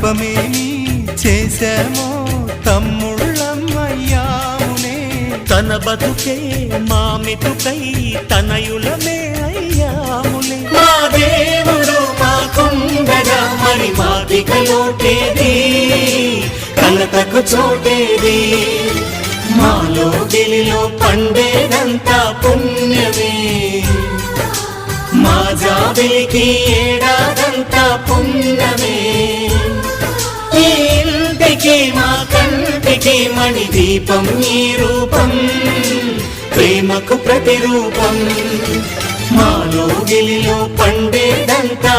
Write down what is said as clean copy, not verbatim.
పాపమేమి చేశామో తమ్ముళ్ళమ్మయ్యామునే. తన బతుకే మామితుకై తనయులమే అయ్యాములే. మా దేవుడు మాకుండగా మరి మాదిక లోటేది, కలతకు చోటేది. మాలో గిలిలో పండేదంతా పుణ్యమే, మా జాబిలికి ఏడాదంతా పుణ్యమే. ఈ ఇంటికి మా కంటికి మణి దీపం ఈ రూపం, ప్రేమకు ప్రతిరూపం. మాలో గిలిలో పండేదంతా